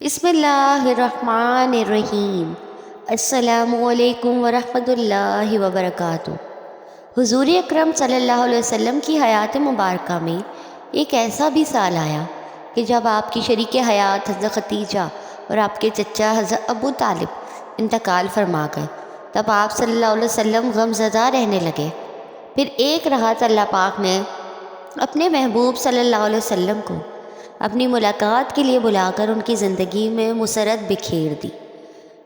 بسم اللہ الرحمن الرحیم۔ السلام علیکم ورحمۃ اللہ وبرکاتہ۔ حضور اکرم صلی اللہ علیہ وسلم کی حیات مبارکہ میں ایک ایسا بھی سال آیا کہ جب آپ کی شریک حیات حضرت ختیجہ اور آپ کے چچا حضرت ابو طالب انتقال فرما گئے، تب آپ صلی اللہ علیہ وسلم غم زدہ رہنے لگے۔ پھر ایک رات اللہ پاک نے اپنے محبوب صلی اللہ علیہ وسلم کو اپنی ملاقات کے لیے بلا کر ان کی زندگی میں مسرت بکھیر دی۔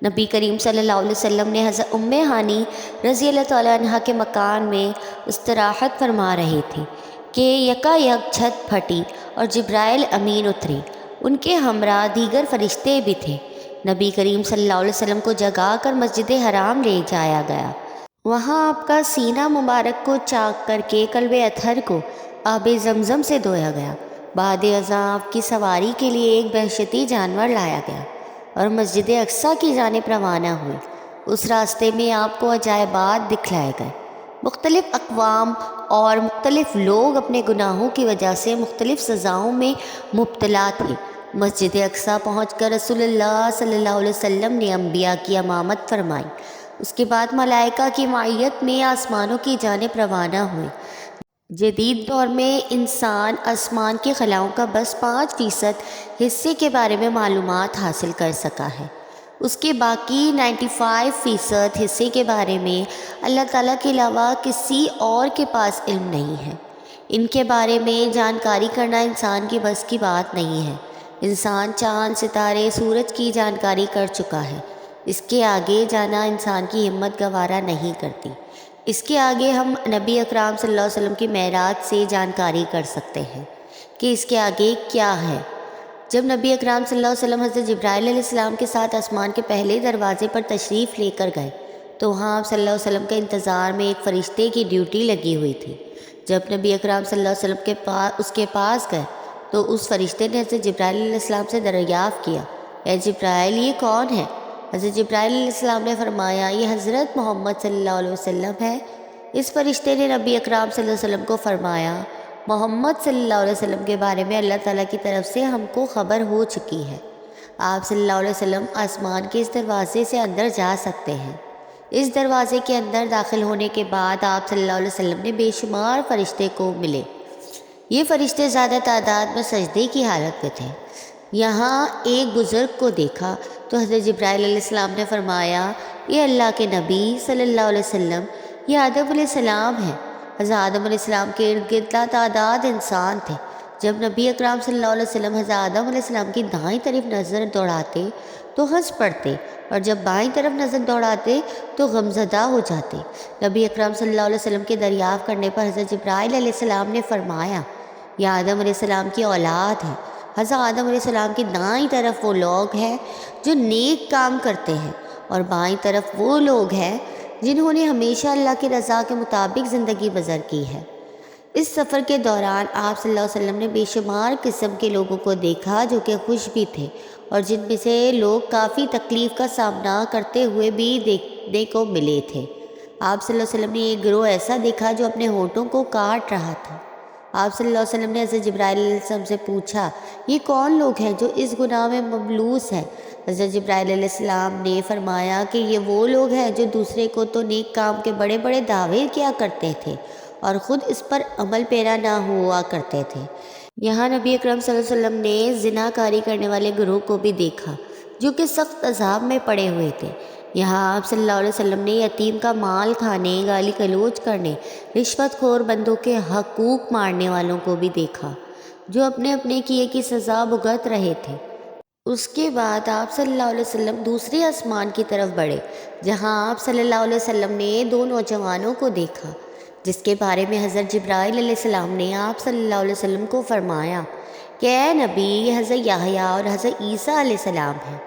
نبی کریم صلی اللہ علیہ وسلم نے حضرت ام ہانی رضی اللہ تعالیٰ عنہ کے مکان میں استراحت فرما رہے تھے کہ یکا یک چھت پھٹی اور جبرائیل امین اترے۔ ان کے ہمراہ دیگر فرشتے بھی تھے۔ نبی کریم صلی اللہ علیہ وسلم کو جگا کر مسجد حرام لے جایا گیا۔ وہاں آپ کا سینہ مبارک کو چاک کر کے قلب اطہر کو آب زمزم سے دھویا گیا۔ بعد ازاں آپ کی سواری کے لیے ایک بہشتی جانور لایا گیا اور مسجد اقصیٰ کی جانب روانہ ہوئے۔ اس راستے میں آپ کو عجائبات دکھلائے گئے۔ مختلف اقوام اور مختلف لوگ اپنے گناہوں کی وجہ سے مختلف سزاؤں میں مبتلا تھے۔ مسجد اقصیٰ پہنچ کر رسول اللہ صلی اللہ علیہ وسلم نے انبیاء کی امامت فرمائی۔ اس کے بعد ملائکہ کی معیت میں آسمانوں کی جانب روانہ ہوئے۔ جدید دور میں انسان آسمان کے خلاؤں کا بس 5% حصے کے بارے میں معلومات حاصل کر سکا ہے۔ اس کے باقی 95% حصے کے بارے میں اللہ تعالیٰ کے علاوہ کسی اور کے پاس علم نہیں ہے۔ ان کے بارے میں جانکاری کرنا انسان کی بس کی بات نہیں ہے۔ انسان چاند، ستارے، سورج کی جانکاری کر چکا ہے۔ اس کے آگے جانا انسان کی ہمت گوارا نہیں کرتی۔ اس کے آگے ہم نبی اکرام صلی اللہ علیہ وسلم کی معراج سے جانکاری کر سکتے ہیں کہ اس کے آگے کیا ہے۔ جب نبی اکرام صلی اللہ علیہ وسلم حضرت جبرائیل علیہ السلام کے ساتھ آسمان کے پہلے دروازے پر تشریف لے کر گئے تو وہاں آپ صلی اللہ علیہ وسلم کے انتظار میں ایک فرشتے کی ڈیوٹی لگی ہوئی تھی۔ جب نبی اکرام صلی اللہ علیہ وسلم اس کے پاس گئے تو اس فرشتے نے حضرت جبرائیل علیہ السلام سے دریافت کیا، اے جبرائیل، یہ کون ہے؟ حضرت جبرائیل علیہ السلام نے فرمایا، یہ حضرت محمد صلی اللہ علیہ وسلم ہے۔ اس فرشتے نے نبی اکرام صلی اللہ علیہ وسلم کو فرمایا، محمد صلی اللہ علیہ وسلم کے بارے میں اللہ تعالیٰ کی طرف سے ہم کو خبر ہو چکی ہے۔ آپ صلی اللہ علیہ وسلم آسمان کے اس دروازے سے اندر جا سکتے ہیں۔ اس دروازے کے اندر داخل ہونے کے بعد آپ صلی اللہ علیہ وسلم نے بے شمار فرشتے کو ملے۔ یہ فرشتے زیادہ تعداد میں سجدے کی حالت میں تھے۔ یہاں ایک بزرگ کو دیکھا تو حضرت جبرائیل علیہ السلام نے فرمایا، یہ اللہ کے نبی صلی اللہ علیہ وسلم، یہ آدم علیہ السلام ہے۔ حضرت آدم علیہ السلام کے ارد گرد تعداد انسان تھے۔ جب نبی اکرام صلی اللہ علیہ وسلم حضرت آدم علیہ السلام کی دائیں طرف نظر دوڑاتے تو ہنس پڑتے اور جب بائیں طرف نظر دوڑاتے تو غمزدہ ہو جاتے۔ نبی اکرام صلی اللہ علیہ وسلم کے دریافت کرنے پر حضرت جبرائیل علیہ السلام نے فرمایا، یہ آدم علیہ السلام کی اولاد ہے۔ حضرت آدم علیہ السلام کی دائیں طرف وہ لوگ ہیں جو نیک کام کرتے ہیں اور بائیں طرف وہ لوگ ہیں جنہوں نے ہمیشہ اللہ کی رضا کے مطابق زندگی بسر کی ہے۔ اس سفر کے دوران آپ صلی اللہ علیہ وسلم نے بے شمار قسم کے لوگوں کو دیکھا جو کہ خوش بھی تھے اور جن میں سے لوگ کافی تکلیف کا سامنا کرتے ہوئے بھی دیکھنے کو ملے تھے۔ آپ صلی اللہ علیہ وسلم نے ایک گروہ ایسا دیکھا جو اپنے ہونٹوں کو کاٹ رہا تھا۔ آپ صلی اللہ علیہ وسلم نے حضرت جبرائیل علیہ السلام سے پوچھا، یہ کون لوگ ہیں جو اس گناہ میں ملوث ہیں؟ حضرت جبرائیل علیہ السلام نے فرمایا کہ یہ وہ لوگ ہیں جو دوسرے کو تو نیک کام کے بڑے بڑے دعوے کیا کرتے تھے اور خود اس پر عمل پیرا نہ ہوا کرتے تھے۔ یہاں نبی اکرم صلی اللہ علیہ وسلم نے زنا کاری کرنے والے گروہ کو بھی دیکھا جو کہ سخت عذاب میں پڑے ہوئے تھے۔ یہاں آپ صلی اللہ علیہ وسلم نے یتیم کا مال کھانے، گالی گلوچ کرنے، رشوت خور بندوں کے حقوق مارنے والوں کو بھی دیکھا جو اپنے اپنے کیے کی سزا بھگت رہے تھے۔ اس کے بعد آپ صلی اللہ علیہ وسلم دوسرے آسمان کی طرف بڑھے جہاں آپ صلی اللہ علیہ وسلم نے دو نوجوانوں کو دیکھا جس کے بارے میں حضرت جبرائیل علیہ السلام نے آپ صلی اللہ علیہ وسلم کو فرمایا کہ اے نبی، یہ حضرت یحییٰ اور حضرت عیسیٰ علیہ السلام ہیں۔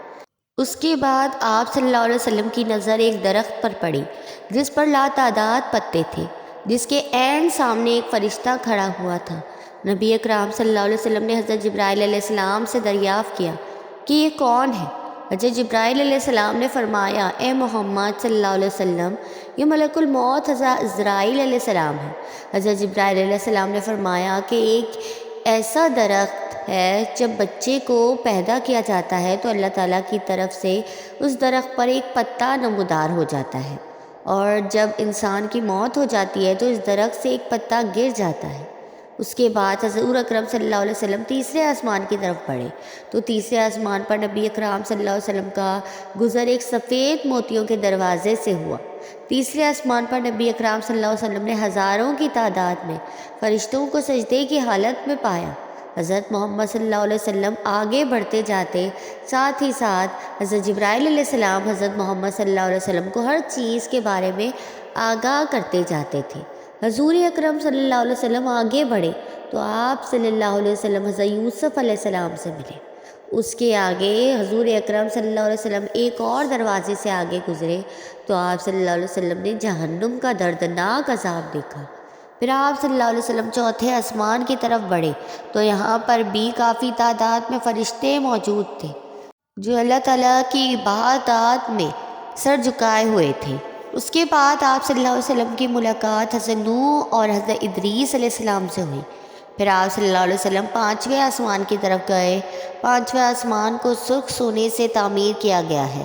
اس کے بعد آپ صلی اللہ علیہ وسلم کی نظر ایک درخت پر پڑی جس پر لاتعداد پتے تھے، جس کے عین سامنے ایک فرشتہ کھڑا ہوا تھا۔ نبی اکرام صلی اللہ علیہ وسلم نے حضرت جبرائیل علیہ السلام سے دریافت کیا کہ یہ کون ہے؟ حضرت جبرائیل علیہ السلام نے فرمایا، اے محمد صلی اللہ علیہ وسلم، یہ ملک الموت حضرت عزرائیل علیہ السلام ہے۔ حضرت جبرائیل علیہ السلام نے فرمایا کہ ایک ایسا درخت ہے جب بچے کو پیدا کیا جاتا ہے تو اللہ تعالیٰ کی طرف سے اس درخت پر ایک پتا نمودار ہو جاتا ہے، اور جب انسان کی موت ہو جاتی ہے تو اس درخت سے ایک پتا گر جاتا ہے۔ اس کے بعد حضور اکرم صلی اللہ علیہ وسلم تیسرے آسمان کی طرف بڑھے تو تیسرے آسمان پر نبی اکرم صلی اللہ علیہ وسلم کا گزر ایک سفید موتیوں کے دروازے سے ہوا۔ تیسرے آسمان پر نبی اکرم صلی اللہ علیہ وسلم نے ہزاروں کی تعداد میں فرشتوں کو سجدے کی حالت میں پایا۔ حضرت محمد صلی اللہ علیہ وسلم آگے بڑھتے جاتے، ساتھ ہی ساتھ حضرت جبرائیل علیہ السلام حضرت محمد صلی اللہ علیہ وسلم کو ہر چیز کے بارے میں آگاہ کرتے جاتے تھے۔ حضور اکرم صلی اللہ علیہ وسلم آگے بڑھے تو آپ صلی اللہ علیہ وسلم حضرت یوسف علیہ السلام سے ملے۔ اس کے آگے حضور اکرم صلی اللہ علیہ وسلم ایک اور دروازے سے آگے گزرے تو آپ صلی اللہ علیہ وسلم نے جہنم کا دردناک عذاب دیکھا۔ پھر آپ صلی اللہ علیہ وسلم چوتھے آسمان کی طرف بڑھے تو یہاں پر بھی کافی تعداد میں فرشتے موجود تھے جو اللہ تعالیٰ کی عبادات میں سر جھکائے ہوئے تھے۔ اس کے بعد آپ صلی اللہ علیہ وسلم کی ملاقات حضرت نوح اور حضرت ادریس علیہ السلام سے ہوئی۔ پھر آپ صلی اللہ علیہ وسلم پانچویں آسمان کی طرف گئے۔ پانچویں آسمان کو سرخ سونے سے تعمیر کیا گیا ہے۔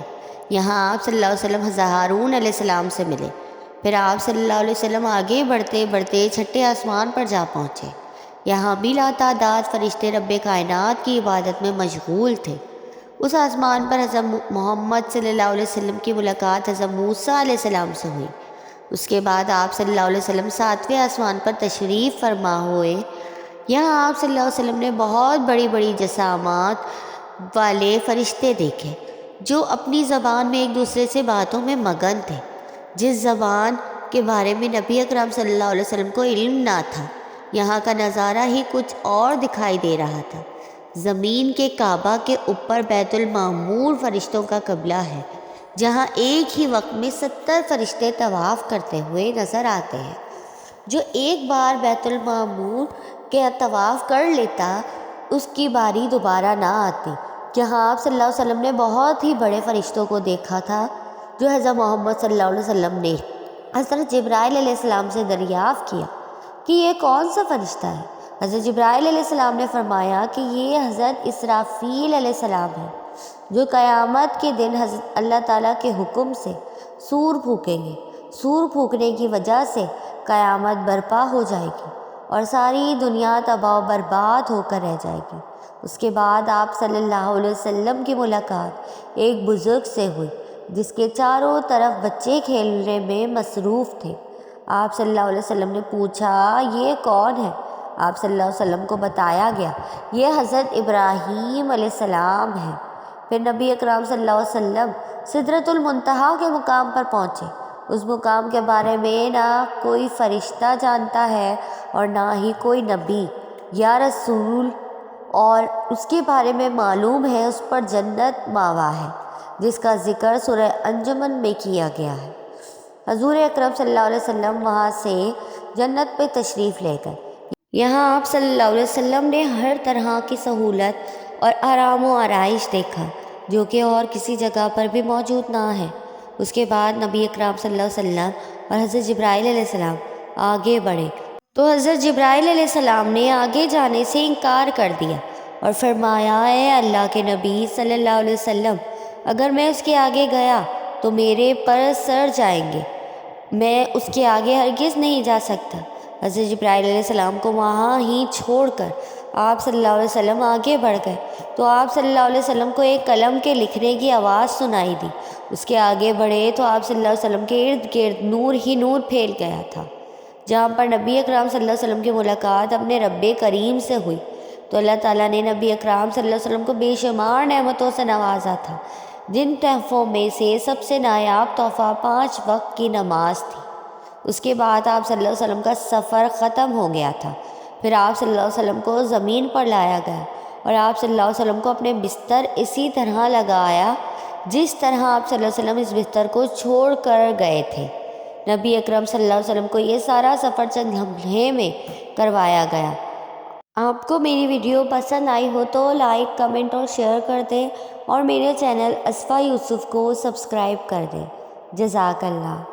یہاں آپ صلی اللہ علیہ وسلم حضرت ہارون علیہ السلام سے ملے۔ پھر آپ صلی اللہ علیہ وسلم آگے بڑھتے بڑھتے چھٹے آسمان پر جا پہنچے۔ یہاں بھی لاتعداد فرشتے رب کائنات کی عبادت میں مشغول تھے۔ اس آسمان پر حضرت محمد صلی اللہ علیہ وسلم کی ملاقات حضرت موسیٰ علیہ السلام سے ہوئی۔ اس کے بعد آپ صلی اللہ علیہ وسلم ساتویں آسمان پر تشریف فرما ہوئے۔ یہاں آپ صلی اللہ علیہ وسلم نے بہت بڑی بڑی جسامات والے فرشتے دیکھے جو اپنی زبان میں ایک دوسرے سے باتوں میں مگن تھے، جس زبان کے بارے میں نبی اکرم صلی اللہ علیہ وسلم کو علم نہ تھا۔ یہاں کا نظارہ ہی کچھ اور دکھائی دے رہا تھا۔ زمین کے کعبہ کے اوپر بیت المعمور فرشتوں کا قبلہ ہے، جہاں ایک ہی وقت میں 70 فرشتے طواف کرتے ہوئے نظر آتے ہیں۔ جو ایک بار بیت المعمور کے طواف کر لیتا اس کی باری دوبارہ نہ آتی۔ یہاں آپ صلی اللہ علیہ وسلم نے بہت ہی بڑے فرشتوں کو دیکھا تھا جو حضرت محمد صلی اللہ علیہ وسلم نے حضرت جبرائیل علیہ السلام سے دریافت کیا کہ یہ کون سا فرشتہ ہے۔ حضرت جبرائیل علیہ السلام نے فرمایا کہ یہ حضرت اسرافیل علیہ السلام ہے جو قیامت کے دن حضرت اللہ تعالیٰ کے حکم سے سور پھونکیں گے۔ سور پھونکنے کی وجہ سے قیامت برپا ہو جائے گی اور ساری دنیا تباہ و برباد ہو کر رہ جائے گی۔ اس کے بعد آپ صلی اللہ علیہ وسلم کی ملاقات ایک بزرگ سے ہوئی جس کے چاروں طرف بچے کھیلنے میں مصروف تھے۔ آپ صلی اللہ علیہ وسلم نے پوچھا یہ کون ہے؟ آپ صلی اللہ علیہ وسلم کو بتایا گیا یہ حضرت ابراہیم علیہ السلام ہے۔ پھر نبی اکرم صلی اللہ علیہ وسلم سدرۃ المنتہا کے مقام پر پہنچے۔ اس مقام کے بارے میں نہ کوئی فرشتہ جانتا ہے اور نہ ہی کوئی نبی یا رسول، اور اس کے بارے میں معلوم ہے اس پر جنت ماوا ہے جس کا ذکر سورہ انجمن میں کیا گیا ہے۔ حضور اکرم صلی اللہ علیہ وسلم وہاں سے جنت پہ تشریف لے گئے۔ یہاں آپ صلی اللہ علیہ وسلم نے ہر طرح کی سہولت اور آرام و آرائش دیکھا جو کہ اور کسی جگہ پر بھی موجود نہ ہے۔ اس کے بعد نبی اکرم صلی اللہ علیہ وسلم اور حضرت جبرائیل علیہ السلام آگے بڑھے تو حضرت جبرائیل علیہ السلام نے آگے جانے سے انکار کر دیا اور فرمایا اے اللہ کے نبی صلی اللہ علیہ وسلم، اگر میں اس کے آگے گیا تو میرے پر سر جائیں گے، میں اس کے آگے ہرگز نہیں جا سکتا۔ حضرت جبرائیل علیہ السلام کو وہاں ہی چھوڑ کر آپ صلی اللہ علیہ وسلم آگے بڑھ گئے تو آپ صلی اللہ علیہ وسلم کو ایک قلم کے لکھنے کی آواز سنائی دی۔ اس کے آگے بڑھے تو آپ صلی اللہ علیہ وسلم کے ارد گرد نور ہی نور پھیل گیا تھا۔ جہاں پر نبی اکرم صلی اللہ علیہ وسلم کی ملاقات اپنے رب کریم سے ہوئی تو اللہ تعالیٰ نے نبی اکرم صلی اللہ علیہ وسلم کو بے شمار نعمتوں سے نوازا تھا، جن تحفوں میں سے سب سے نایاب تحفہ 5 وقت کی نماز تھی۔ اس کے بعد آپ صلی اللہ علیہ وسلم کا سفر ختم ہو گیا تھا۔ پھر آپ صلی اللہ علیہ وسلم کو زمین پر لایا گیا اور آپ صلی اللہ علیہ وسلم کو اپنے بستر اسی طرح لگایا جس طرح آپ صلی اللہ علیہ وسلم اس بستر کو چھوڑ کر گئے تھے۔ نبی اکرم صلی اللہ علیہ وسلم کو یہ سارا سفر چند لمحے میں کروایا گیا۔ آپ کو میری ویڈیو پسند آئی ہو تو لائک، کمنٹ اور شیئر کر دیں اور میرے چینل اصفیٰ یوسف کو سبسکرائب کر دیں۔ جزاک اللہ۔